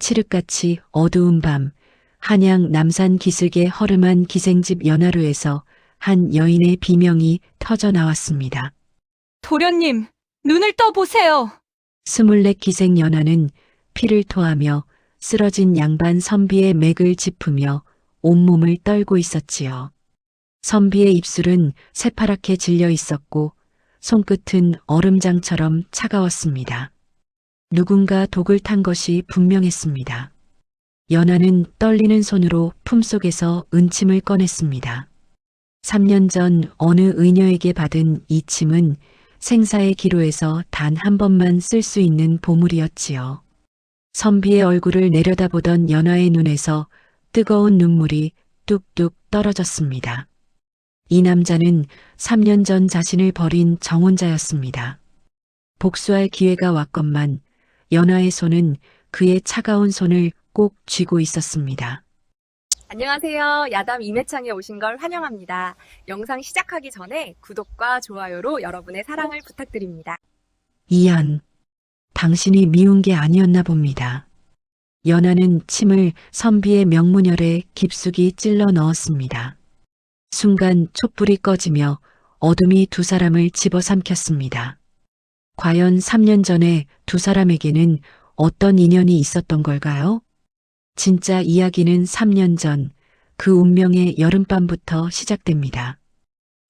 칠흑같이 어두운 밤, 한양 남산 기슭의 허름한 기생집 연화루에서 한 여인의 비명이 터져 나왔습니다. 도련님, 눈을 떠보세요. 24 기생 연화는 피를 토하며 쓰러진 양반 선비의 맥을 짚으며 온몸을 떨고 있었지요. 선비의 입술은 새파랗게 질려 있었고 손끝은 얼음장처럼 차가웠습니다. 누군가 독을 탄 것이 분명했습니다. 연하는 떨리는 손으로 품속에서 은침을 꺼냈습니다. 3년 전 어느 의녀에게 받은 이 침은 생사의 기로에서 단 한 번만 쓸 수 있는 보물이었지요. 선비의 얼굴을 내려다보던 연하의 눈에서 뜨거운 눈물이 뚝뚝 떨어졌습니다. 이 남자는 3년 전 자신을 버린 정혼자였습니다. 복수할 기회가 왔건만 연하의 손은 그의 차가운 손을 꼭 쥐고 있었습니다. 안녕하세요. 야담 임혜창에 오신 걸 환영합니다. 영상 시작하기 전에 구독과 좋아요로 여러분의 사랑을 부탁드립니다. 이안, 당신이 미운 게 아니었나 봅니다. 연하는 침을 선비의 명문혈에 깊숙이 찔러 넣었습니다. 순간 촛불이 꺼지며 어둠이 두 사람을 집어삼켰습니다. 과연 3년 전에 두 사람에게는 어떤 인연이 있었던 걸까요? 진짜 이야기는 3년 전 그 운명의 여름밤부터 시작됩니다.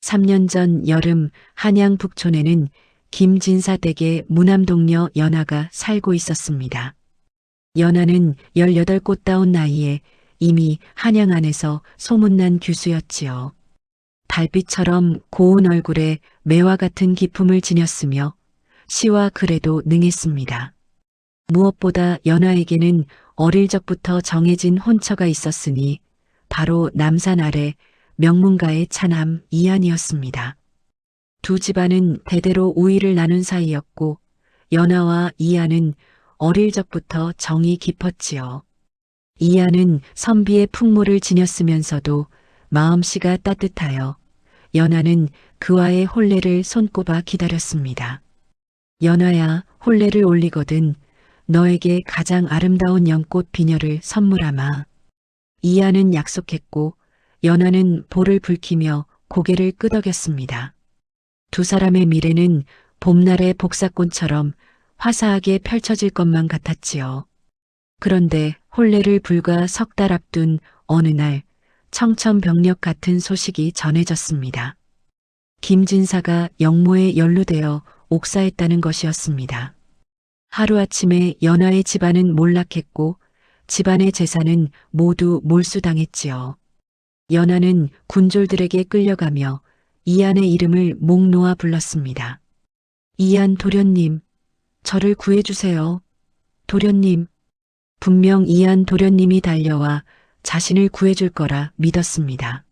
3년 전 여름 한양 북촌에는 김진사 댁의 무남동녀 연하가 살고 있었습니다. 연하는 18꽃다운 나이에 이미 한양 안에서 소문난 규수였지요. 달빛처럼 고운 얼굴에 매화 같은 기품을 지녔으며 시와 글에도 능했습니다. 무엇보다 연하에게는 어릴 적부터 정해진 혼처가 있었으니 바로 남산 아래 명문가의 차남 이안이었습니다. 두 집안은 대대로 우위를 나눈 사이였고 연하와 이안은 어릴 적부터 정이 깊었지요. 이안은 선비의 풍물을 지녔으면서도 마음씨가 따뜻하여 연하는 그와의 혼례를 손꼽아 기다렸습니다. 연하야, 혼례를 올리거든 너에게 가장 아름다운 연꽃 비녀를 선물하마. 이안은 약속했고 연하는 볼을 붉히며 고개를 끄덕였습니다. 두 사람의 미래는 봄날의 복사꽃처럼 화사하게 펼쳐질 것만 같았지요. 그런데 혼례를 불과 석 달 앞둔 어느 날 청천벽력 같은 소식이 전해졌습니다. 김진사가 영모에 연루되어 옥사했다는 것이었습니다. 하루아침에 연하의 집안은 몰락했고 집안의 재산은 모두 몰수당했지요. 연하는 군졸들에게 끌려가며 이안의 이름을 목 놓아 불렀습니다. 이안 도련님, 저를 구해주세요. 도련님. 분명 이안 도련님이 달려와 자신을 구해줄 거라 믿었습니다.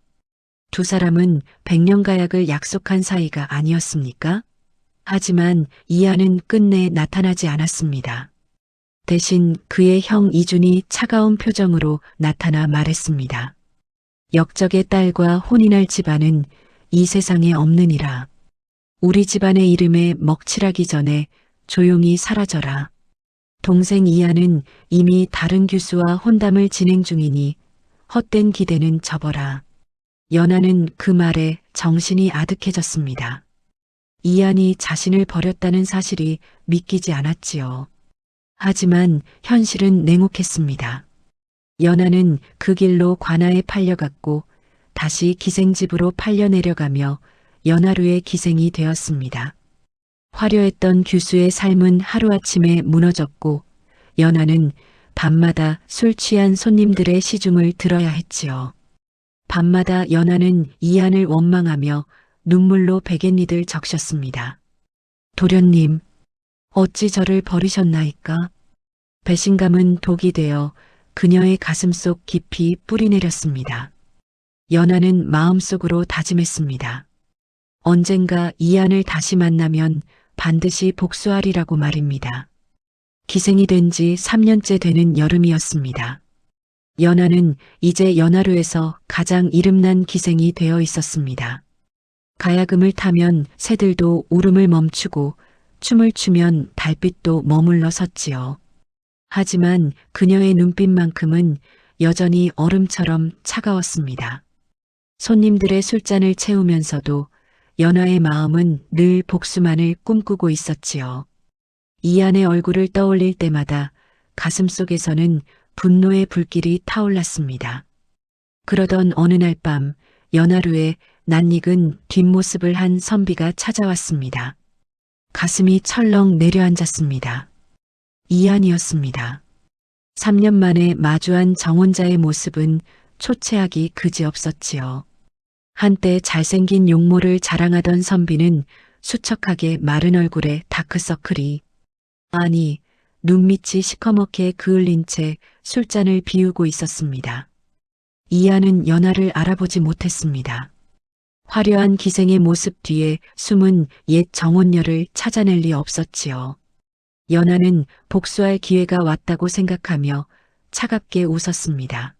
두 사람은 백년가약을 약속한 사이가 아니었습니까? 하지만 이안은 끝내 나타나지 않았습니다. 대신 그의 형 이준이 차가운 표정으로 나타나 말했습니다. 역적의 딸과 혼인할 집안은 이 세상에 없느니라. 우리 집안의 이름에 먹칠하기 전에 조용히 사라져라. 동생 이안은 이미 다른 교수와 혼담을 진행 중이니 헛된 기대는 접어라. 연하는 그 말에 정신이 아득해졌습니다. 이안이 자신을 버렸다는 사실이 믿기지 않았지요. 하지만 현실은 냉혹했습니다. 연하는 그 길로 관아에 팔려갔고 다시 기생집으로 팔려 내려가며 연하루의 기생이 되었습니다. 화려했던 규수의 삶은 하루아침에 무너졌고 연하는 밤마다 술 취한 손님들의 시중을 들어야 했지요. 밤마다 연하는 이안을 원망하며 눈물로 베갯니들 적셨습니다. 도련님, 어찌 저를 버리셨나이까? 배신감은 독이 되어 그녀의 가슴속 깊이 뿌리내렸습니다. 연하는 마음속으로 다짐했습니다. 언젠가 이안을 다시 만나면 반드시 복수하리라고 말입니다. 기생이 된 지 3년째 되는 여름이었습니다. 연하는 이제 연하루에서 가장 이름난 기생이 되어 있었습니다. 가야금을 타면 새들도 울음을 멈추고 춤을 추면 달빛도 머물러 섰지요. 하지만 그녀의 눈빛만큼은 여전히 얼음처럼 차가웠습니다. 손님들의 술잔을 채우면서도 연화의 마음은 늘 복수만을 꿈꾸고 있었지요. 이안의 얼굴을 떠올릴 때마다 가슴속에서는 분노의 불길이 타올랐습니다. 그러던 어느 날 밤 연하루에 낯익은 뒷모습을 한 선비가 찾아왔습니다. 가슴이 철렁 내려앉았습니다. 이안이었습니다. 3년 만에 마주한 정혼자의 모습은 초췌하기 그지없었지요. 한때 잘생긴 용모를 자랑하던 선비는 수척하게 마른 얼굴에 다크서클이, 아니, 눈밑이 시커멓게 그을린 채 술잔을 비우고 있었습니다. 이안은 연하를 알아보지 못했습니다. 화려한 기생의 모습 뒤에 숨은 옛 정혼녀를 찾아낼 리 없었지요. 연하는 복수할 기회가 왔다고 생각하며 차갑게 웃었습니다.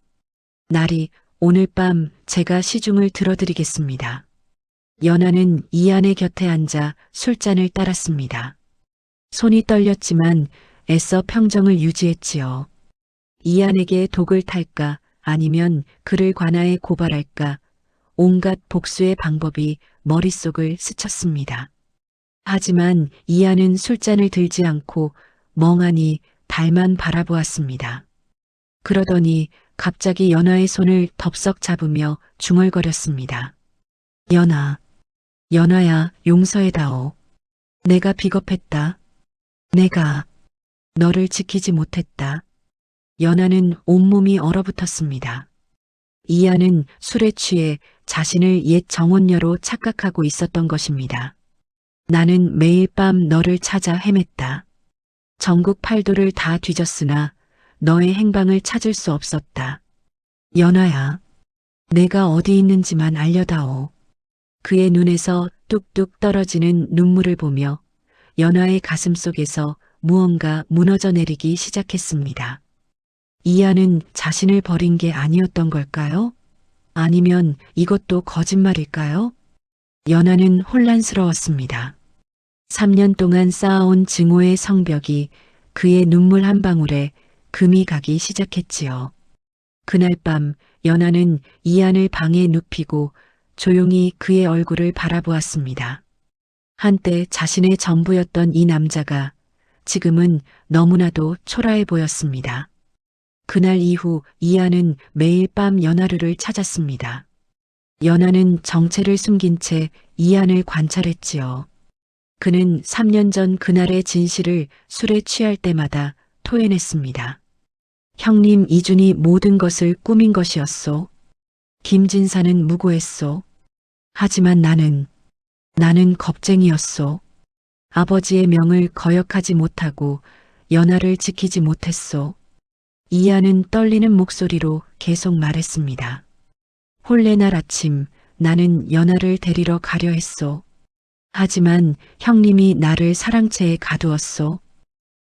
나리, 오늘 밤 제가 시중을 들어드리겠습니다. 연하는 이안의 곁에 앉아 술잔을 따랐습니다. 손이 떨렸지만 애써 평정을 유지했지요. 이안에게 독을 탈까 아니면 그를 관아에 고발할까 온갖 복수의 방법이 머릿속을 스쳤습니다. 하지만 이안은 술잔을 들지 않고 멍하니 달만 바라보았습니다. 그러더니 갑자기 연하의 손을 덥석 잡으며 중얼거렸습니다. 연하야, 용서해다오. 내가 비겁했다. 내가 너를 지키지 못했다. 연하는 온몸이 얼어붙었습니다. 이안은 술에 취해 자신을 옛 정혼녀로 착각하고 있었던 것입니다. 나는 매일 밤 너를 찾아 헤맸다. 전국 팔도를 다 뒤졌으나 너의 행방을 찾을 수 없었다. 연하야, 내가 어디 있는지만 알려다오. 그의 눈에서 뚝뚝 떨어지는 눈물을 보며 연하의 가슴 속에서 무언가 무너져 내리기 시작했습니다. 이안은 자신을 버린 게 아니었던 걸까요? 아니면 이것도 거짓말일까요? 연하는 혼란스러웠습니다. 3년 동안 쌓아온 증오의 성벽이 그의 눈물 한 방울에 금이 가기 시작했지요. 그날 밤 연하는 이안을 방에 눕히고 조용히 그의 얼굴을 바라보았습니다. 한때 자신의 전부였던 이 남자가 지금은 너무나도 초라해 보였습니다. 그날 이후 이안은 매일 밤 연하루를 찾았습니다. 연하는 정체를 숨긴 채 이안을 관찰했지요. 그는 3년 전 그날의 진실을 술에 취할 때마다 토해냈습니다. 형님 이준이 모든 것을 꾸민 것이었소. 김진사는 무고했소. 하지만 나는 겁쟁이였소. 아버지의 명을 거역하지 못하고 연하를 지키지 못했소. 이안은 떨리는 목소리로 계속 말했습니다. 홀레날 아침 나는 연하를 데리러 가려 했소. 하지만 형님이 나를 사랑채에 가두었소.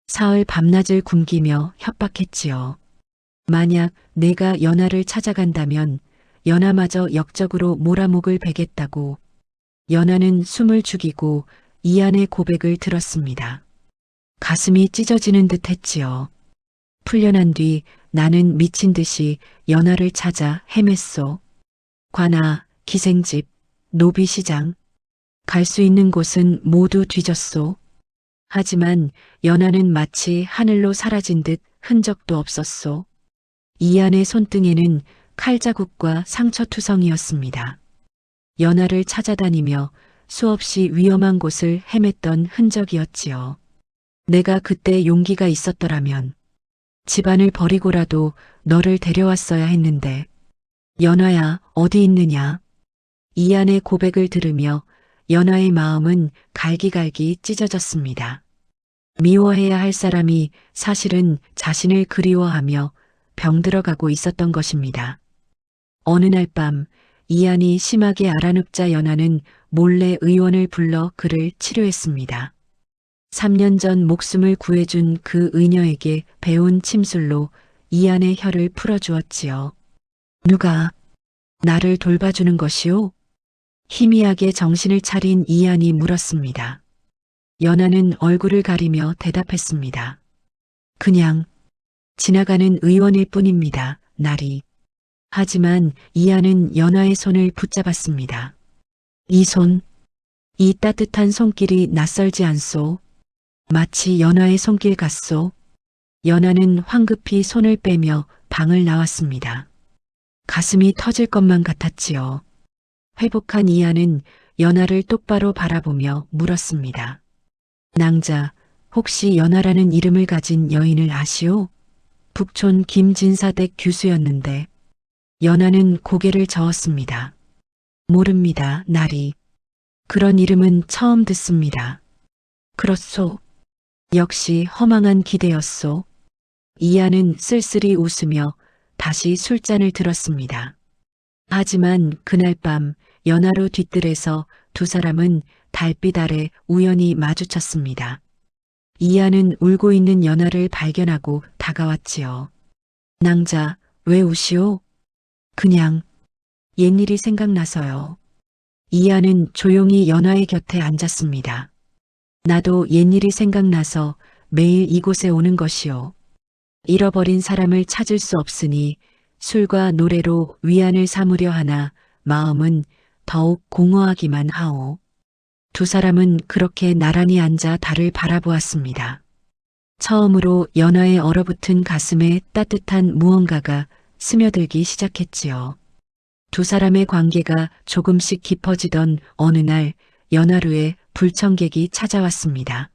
사흘 밤낮을 굶기며 협박했지요. 만약 내가 연하를 찾아간다면 연하마저 역적으로 몰아목을 베겠다고. 연하는 숨을 죽이고 이안의 고백을 들었습니다. 가슴이 찢어지는 듯 했지요. 풀려난 뒤 나는 미친 듯이 연하를 찾아 헤맸소. 관아, 기생집, 노비시장, 갈 수 있는 곳은 모두 뒤졌소. 하지만 연하는 마치 하늘로 사라진 듯 흔적도 없었소. 이안의 손등에는 칼자국과 상처투성이었습니다. 연하를 찾아다니며 수없이 위험한 곳을 헤맸던 흔적이었지요. 내가 그때 용기가 있었더라면 집안을 버리고라도 너를 데려왔어야 했는데. 연하야, 어디 있느냐? 이안의 고백을 들으며 연하의 마음은 갈기갈기 찢어졌습니다. 미워해야 할 사람이 사실은 자신을 그리워하며 병들어가고 있었던 것입니다. 어느 날 밤 이안이 심하게 알아눕자 연하는 몰래 의원을 불러 그를 치료했습니다. 3년 전 목숨을 구해준 그 의녀에게 배운 침술로 이안의 혀를 풀어주었지요. 누가 나를 돌봐주는 것이오? 희미하게 정신을 차린 이안이 물었습니다. 연하는 얼굴을 가리며 대답했습니다. 그냥 지나가는 의원일 뿐입니다. 날이. 하지만 이하는 연하의 손을 붙잡았습니다. 이 손, 이 따뜻한 손길이 낯설지 않소. 마치 연하의 손길 같소. 연하는 황급히 손을 빼며 방을 나왔습니다. 가슴이 터질 것만 같았지요. 회복한 이하는 연하를 똑바로 바라보며 물었습니다. 낭자, 혹시 연하라는 이름을 가진 여인을 아시오? 북촌 김진사댁 규수였는데. 연하는 고개를 저었습니다. 모릅니다, 날이. 그런 이름은 처음 듣습니다. 그렇소. 역시 허망한 기대였소. 이하는 쓸쓸히 웃으며 다시 술잔을 들었습니다. 하지만 그날 밤 연하로 뒤뜰에서 두 사람은 달빛 아래 우연히 마주쳤습니다. 이하는 울고 있는 연하를 발견하고 다가왔지요. 낭자, 왜 우시오? 그냥 옛일이 생각나서요. 이하는 조용히 연하의 곁에 앉았습니다. 나도 옛일이 생각나서 매일 이곳에 오는 것이요. 잃어버린 사람을 찾을 수 없으니 술과 노래로 위안을 삼으려 하나 마음은 더욱 공허하기만 하오. 두 사람은 그렇게 나란히 앉아 달을 바라보았습니다. 처음으로 연하의 얼어붙은 가슴에 따뜻한 무언가가 스며들기 시작했지요. 두 사람의 관계가 조금씩 깊어지던 어느 날 연하루에 불청객이 찾아왔습니다.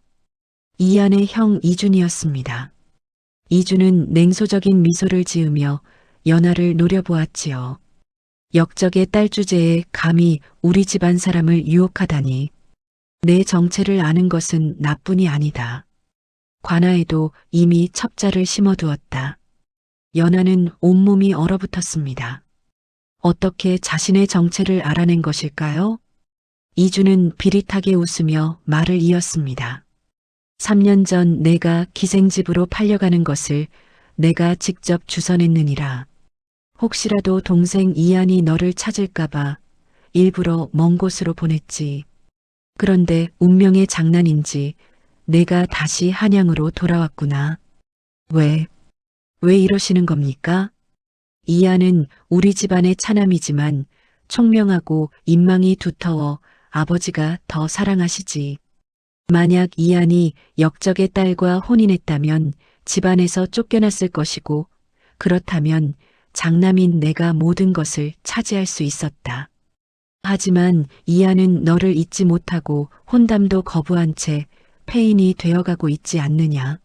이한의 형 이준이었습니다. 이준은 냉소적인 미소를 지으며 연하를 노려보았지요. 역적의 딸 주제에 감히 우리 집안 사람을 유혹하다니. 내 정체를 아는 것은 나뿐이 아니다. 관아에도 이미 첩자를 심어두었다. 연하는 온몸이 얼어붙었습니다. 어떻게 자신의 정체를 알아낸 것일까요? 이준은 비릿하게 웃으며 말을 이었습니다. 3년 전 내가 기생집으로 팔려가는 것을 내가 직접 주선했느니라. 혹시라도 동생 이한이 너를 찾을까봐 일부러 먼 곳으로 보냈지. 그런데 운명의 장난인지 내가 다시 한양으로 돌아왔구나. 왜 이러시는 겁니까? 이한은 우리 집안의 차남이지만 총명하고 인망이 두터워 아버지가 더 사랑하시지. 만약 이한이 역적의 딸과 혼인했다면 집안에서 쫓겨났을 것이고 그렇다면 장남인 내가 모든 것을 차지할 수 있었다. 하지만 이한은 너를 잊지 못하고 혼담도 거부한 채 폐인이 되어가고 있지 않느냐.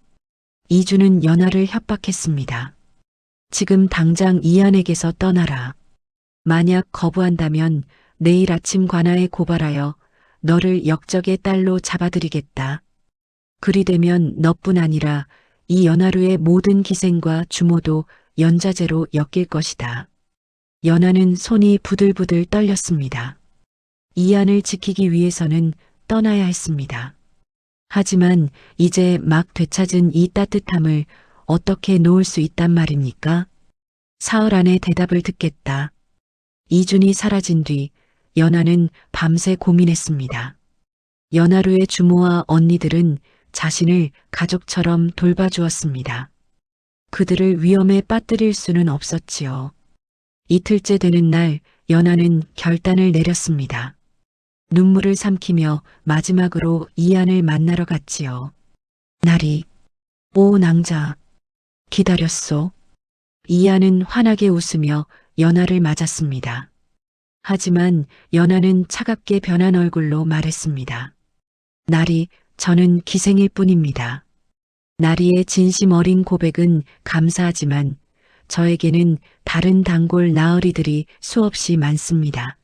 이준은 연하를 협박했습니다. 지금 당장 이한에게서 떠나라. 만약 거부한다면 내일 아침 관아에 고발하여 너를 역적의 딸로 잡아들이겠다. 그리 되면 너뿐 아니라 이 연하루의 모든 기생과 주모도 연좌제로 엮일 것이다. 연하는 손이 부들부들 떨렸습니다. 이한을 지키기 위해서는 떠나야 했습니다. 하지만 이제 막 되찾은 이 따뜻함을 어떻게 놓을 수 있단 말입니까? 사흘 안에 대답을 듣겠다. 이준이 사라진 뒤 연하는 밤새 고민했습니다. 연하루의 주모와 언니들은 자신을 가족처럼 돌봐주었습니다. 그들을 위험에 빠뜨릴 수는 없었지요. 이틀째 되는 날 연하는 결단을 내렸습니다. 눈물을 삼키며 마지막으로 이한을 만나러 갔지요. 날이, 오 낭자, 기다렸소. 이한은 환하게 웃으며 연하를 맞았습니다. 하지만 연하는 차갑게 변한 얼굴로 말했습니다. 날이, 저는 기생일 뿐입니다. 나리의 진심 어린 고백은 감사하지만 저에게는 다른 단골 나으리들이 수없이 많습니다.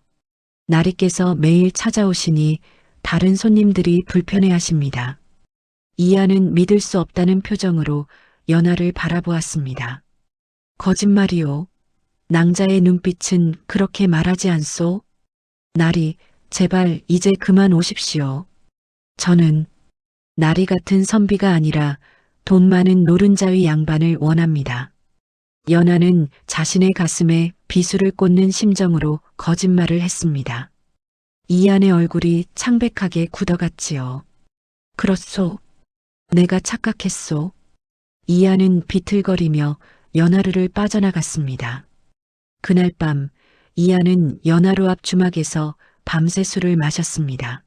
나리께서 매일 찾아오시니 다른 손님들이 불편해하십니다. 이하는 믿을 수 없다는 표정으로 연하를 바라보았습니다. 거짓말이요. 낭자의 눈빛은 그렇게 말하지 않소? 나리, 제발 이제 그만 오십시오. 저는 나리 같은 선비가 아니라 돈 많은 노른자위 양반을 원합니다. 연하는 자신의 가슴에 비수를 꽂는 심정으로 거짓말을 했습니다. 이한의 얼굴이 창백하게 굳어갔지요. 그렇소. 내가 착각했소. 이하는 비틀거리며 연하루를 빠져나갔습니다. 그날 밤 이하는 연하루 앞 주막에서 밤새 술을 마셨습니다.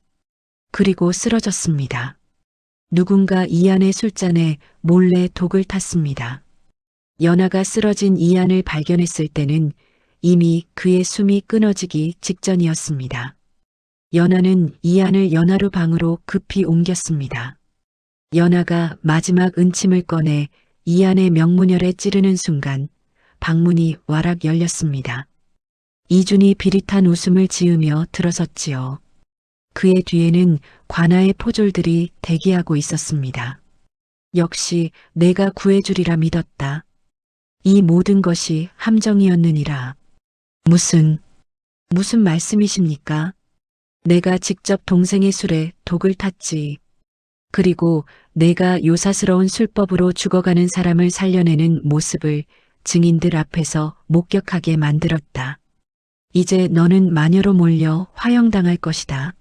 그리고 쓰러졌습니다. 누군가 이한의 술잔에 몰래 독을 탔습니다. 연하가 쓰러진 이한을 발견했을 때는 이미 그의 숨이 끊어지기 직전이었습니다. 연하는 이한을 연하루 방으로 급히 옮겼습니다. 연하가 마지막 은침을 꺼내 이한의 명문혈에 찌르는 순간 방문이 와락 열렸습니다. 이준이 비릿한 웃음을 지으며 들어섰지요. 그의 뒤에는 관아의 포졸들이 대기하고 있었습니다. 역시 내가 구해주리라 믿었다. 이 모든 것이 함정이었느니라. 무슨 말씀이십니까? 내가 직접 동생의 술에 독을 탔지. 그리고 내가 요사스러운 술법으로 죽어가는 사람을 살려내는 모습을 증인들 앞에서 목격하게 만들었다. 이제 너는 마녀로 몰려 화형당할 것이다.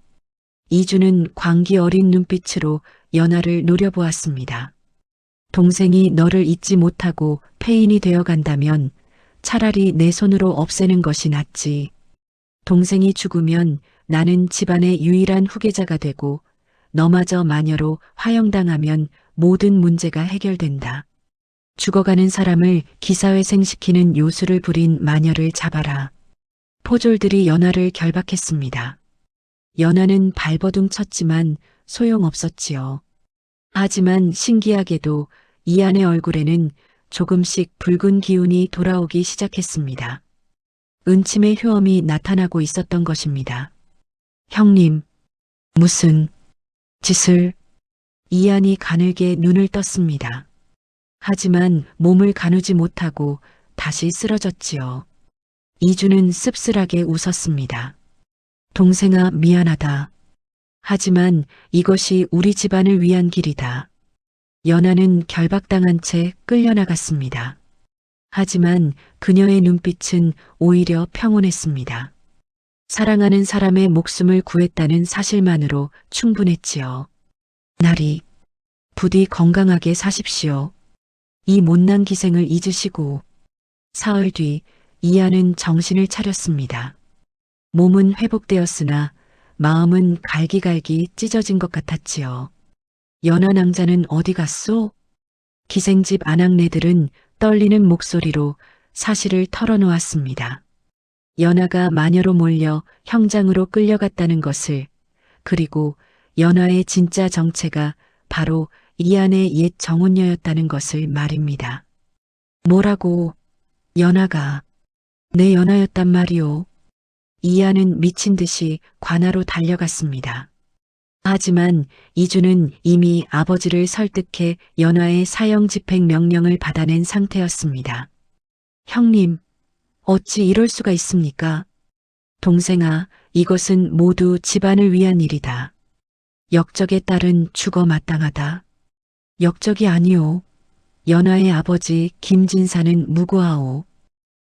이주는 광기 어린 눈빛으로 연하를 노려보았습니다. 동생이 너를 잊지 못하고 폐인이 되어 간다면 차라리 내 손으로 없애는 것이 낫지. 동생이 죽으면 나는 집안의 유일한 후계자가 되고 너마저 마녀로 화형당하면 모든 문제가 해결된다. 죽어가는 사람을 기사회생시키는 요술을 부린 마녀를 잡아라. 포졸들이 연하를 결박했습니다. 연하는 발버둥 쳤지만 소용없었지요. 하지만 신기하게도 이한의 얼굴에는 조금씩 붉은 기운이 돌아오기 시작했습니다. 은침의 효험이 나타나고 있었던 것입니다. 형님, 무슨 짓을? 이한이 가늘게 눈을 떴습니다. 하지만 몸을 가누지 못하고 다시 쓰러졌지요. 이주는 씁쓸하게 웃었습니다. 동생아, 미안하다. 하지만 이것이 우리 집안을 위한 길이다. 연하는 결박당한 채 끌려나갔습니다. 하지만 그녀의 눈빛은 오히려 평온했습니다. 사랑하는 사람의 목숨을 구했다는 사실만으로 충분했지요. 나리, 부디 건강하게 사십시오. 이 못난 기생을 잊으시고. 사흘 뒤 이하는 정신을 차렸습니다. 몸은 회복되었으나 마음은 갈기갈기 찢어진 것 같았지요. 연하 낭자는 어디 갔소? 기생집 아낙네들은 떨리는 목소리로 사실을 털어놓았습니다. 연하가 마녀로 몰려 형장으로 끌려갔다는 것을, 그리고 연하의 진짜 정체가 바로 이한의 옛 정혼녀였다는 것을 말입니다. 뭐라고? 연하가 내 연하였단 말이오. 이한은 미친 듯이 관아로 달려갔습니다. 하지만 이주는 이미 아버지를 설득해 연하의 사형 집행 명령을 받아낸 상태였습니다. 형님, 어찌 이럴 수가 있습니까? 동생아, 이것은 모두 집안을 위한 일이다. 역적의 딸은 죽어 마땅하다. 역적이 아니오. 연하의 아버지 김진사는 무고하오.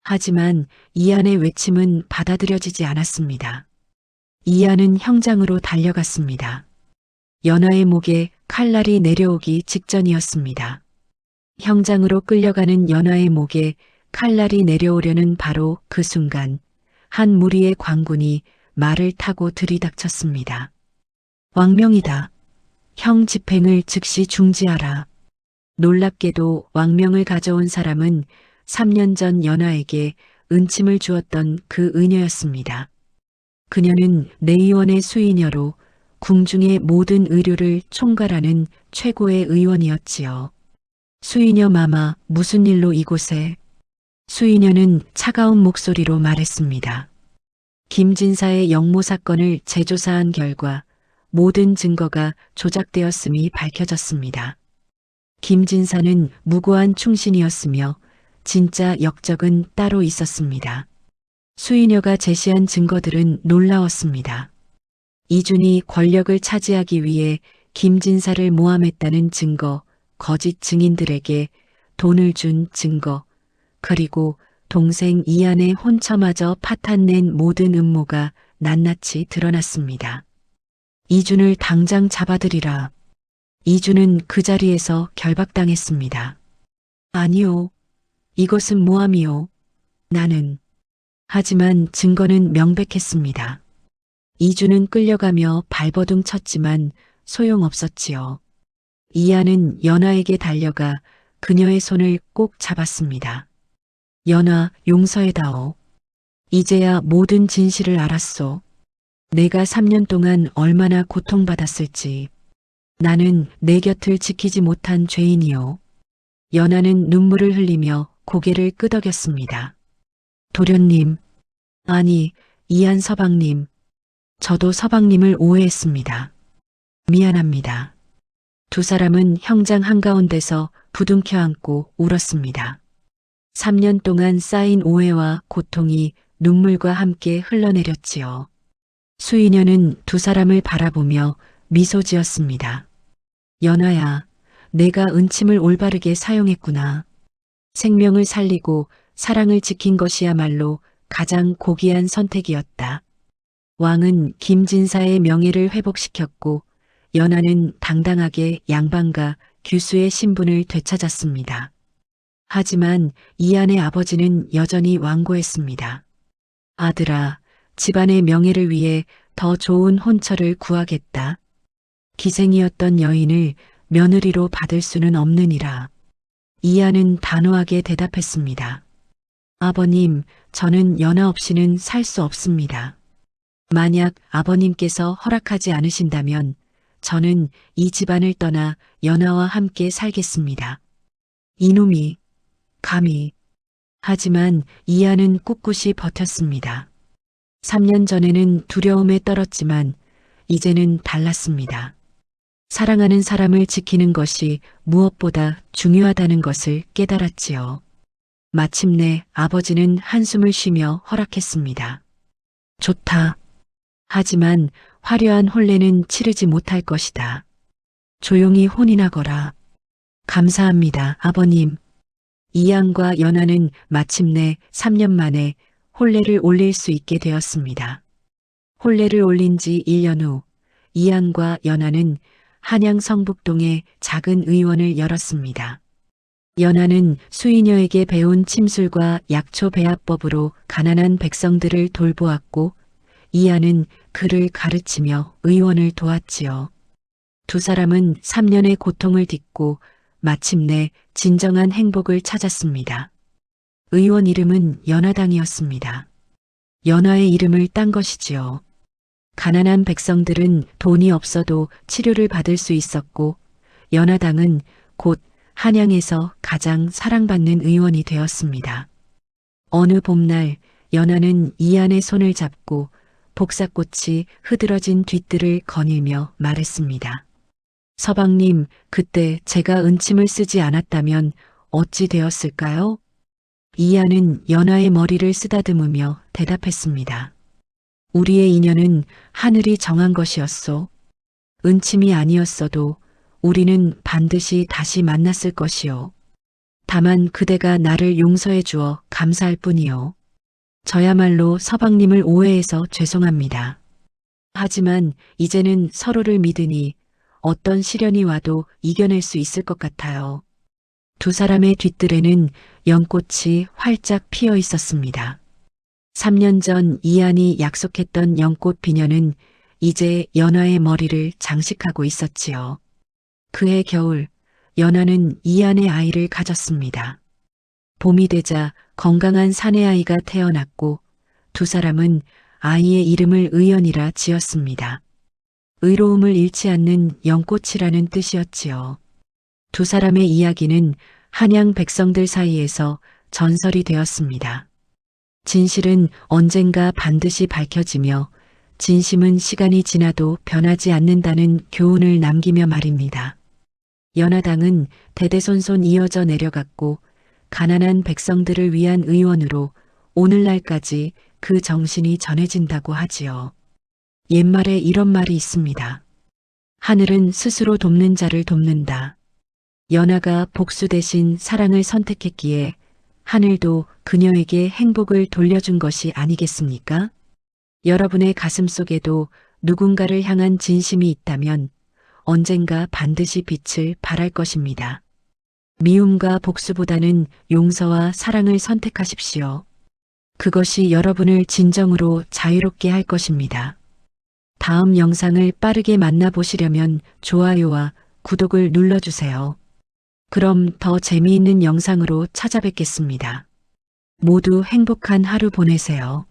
하지만 이한의 외침은 받아들여지지 않았습니다. 이한은 형장으로 달려갔습니다. 연하의 목에 칼날이 내려오기 직전이었습니다. 형장으로 끌려가는 연하의 목에 칼날이 내려오려는 바로 그 순간 한 무리의 광군이 말을 타고 들이닥쳤습니다. 왕명이다. 형 집행을 즉시 중지하라. 놀랍게도 왕명을 가져온 사람은 3년 전 연하에게 은침을 주었던 그 의녀였습니다. 그녀는 내의원의 수의녀로 궁중의 모든 의료를 총괄하는 최고의 의원이었지요. 수의녀 마마, 무슨 일로 이곳에? 수의녀는 차가운 목소리로 말했습니다. 김진사의 영모 사건을 재조사한 결과 모든 증거가 조작되었음이 밝혀졌습니다. 김진사는 무고한 충신이었으며 진짜 역적은 따로 있었습니다. 수의녀가 제시한 증거들은 놀라웠습니다. 이준이 권력을 차지하기 위해 김진사를 모함했다는 증거, 거짓 증인들에게 돈을 준 증거, 그리고 동생 이한의 혼처마저 파탄낸 모든 음모가 낱낱이 드러났습니다. 이준을 당장 잡아들이라. 이준은 그 자리에서 결박당했습니다. 아니요. 이것은 모함이요. 나는. 하지만 증거는 명백했습니다. 이주는 끌려가며 발버둥 쳤지만 소용없었지요. 이하는 연화에게 달려가 그녀의 손을 꼭 잡았습니다. 연화, 용서해다오. 이제야 모든 진실을 알았소. 내가 3년 동안 얼마나 고통받았을지. 나는 내 곁을 지키지 못한 죄인이요. 연하는 눈물을 흘리며 고개를 끄덕였습니다. 도련님, 아니, 이한 서방님. 저도 서방님을 오해했습니다. 미안합니다. 두 사람은 형장 한가운데서 부둥켜 안고 울었습니다. 3년 동안 쌓인 오해와 고통이 눈물과 함께 흘러내렸지요. 수인녀는 두 사람을 바라보며 미소 지었습니다. 연하야, 내가 은침을 올바르게 사용했구나. 생명을 살리고 사랑을 지킨 것이야말로 가장 고귀한 선택이었다. 왕은 김진사의 명예를 회복시켰고 연하는 당당하게 양반과 규수의 신분을 되찾았습니다. 하지만 이한의 아버지는 여전히 완고했습니다. 아들아, 집안의 명예를 위해 더 좋은 혼처를 구하겠다. 기생이었던 여인을 며느리로 받을 수는 없느니라. 이하는 단호하게 대답했습니다. 아버님, 저는 연하 없이는 살 수 없습니다. 만약 아버님께서 허락하지 않으신다면 저는 이 집안을 떠나 연하와 함께 살겠습니다. 이놈이, 감히. 하지만 이하는 꿋꿋이 버텼습니다. 3년 전에는 두려움에 떨었지만 이제는 달랐습니다. 사랑하는 사람을 지키는 것이 무엇보다 중요하다는 것을 깨달았지요. 마침내 아버지는 한숨을 쉬며 허락했습니다. 좋다. 하지만 화려한 혼례는 치르지 못할 것이다. 조용히 혼인하거라. 감사합니다, 아버님. 이양과 연하는 마침내 3년 만에 혼례를 올릴 수 있게 되었습니다. 혼례를 올린 지 1년 후 이양과 연하는 한양 성북동에 작은 의원을 열었습니다. 연하는 수인녀에게 배운 침술과 약초 배합법으로 가난한 백성들을 돌보았고 이하는 그를 가르치며 의원을 도왔지요. 두 사람은 3년의 고통을 딛고 마침내 진정한 행복을 찾았습니다. 의원 이름은 연하당이었습니다. 연하의 이름을 딴 것이지요. 가난한 백성들은 돈이 없어도 치료를 받을 수 있었고 연하당은 곧 한양에서 가장 사랑받는 의원이 되었습니다. 어느 봄날 연하는 이한의 손을 잡고 복사꽃이 흐드러진 뒷뜰을 거닐며 말했습니다. 서방님, 그때 제가 은침을 쓰지 않았다면 어찌 되었을까요? 이한은 연하의 머리를 쓰다듬으며 대답했습니다. 우리의 인연은 하늘이 정한 것이었소. 은침이 아니었어도 우리는 반드시 다시 만났을 것이요. 다만 그대가 나를 용서해 주어 감사할 뿐이요. 저야말로 서방님을 오해해서 죄송합니다. 하지만 이제는 서로를 믿으니 어떤 시련이 와도 이겨낼 수 있을 것 같아요. 두 사람의 뒷뜰에는 연꽃이 활짝 피어 있었습니다. 3년 전 이한이 약속했던 연꽃 비녀는 이제 연하의 머리를 장식하고 있었지요. 그해 겨울, 연하는 이한의 아이를 가졌습니다. 봄이 되자 건강한 사내아이가 태어났고 두 사람은 아이의 이름을 의연이라 지었습니다. 의로움을 잃지 않는 연꽃이라는 뜻이었지요. 두 사람의 이야기는 한양 백성들 사이에서 전설이 되었습니다. 진실은 언젠가 반드시 밝혀지며 진심은 시간이 지나도 변하지 않는다는 교훈을 남기며 말입니다. 연하당은 대대손손 이어져 내려갔고 가난한 백성들을 위한 의원으로 오늘날까지 그 정신이 전해진다고 하지요. 옛말에 이런 말이 있습니다. 하늘은 스스로 돕는 자를 돕는다. 연하가 복수 대신 사랑을 선택했기에 하늘도 그녀에게 행복을 돌려준 것이 아니겠습니까? 여러분의 가슴 속에도 누군가를 향한 진심이 있다면 언젠가 반드시 빛을 발할 것입니다. 미움과 복수보다는 용서와 사랑을 선택하십시오. 그것이 여러분을 진정으로 자유롭게 할 것입니다. 다음 영상을 빠르게 만나보시려면 좋아요와 구독을 눌러주세요. 그럼 더 재미있는 영상으로 찾아뵙겠습니다. 모두 행복한 하루 보내세요.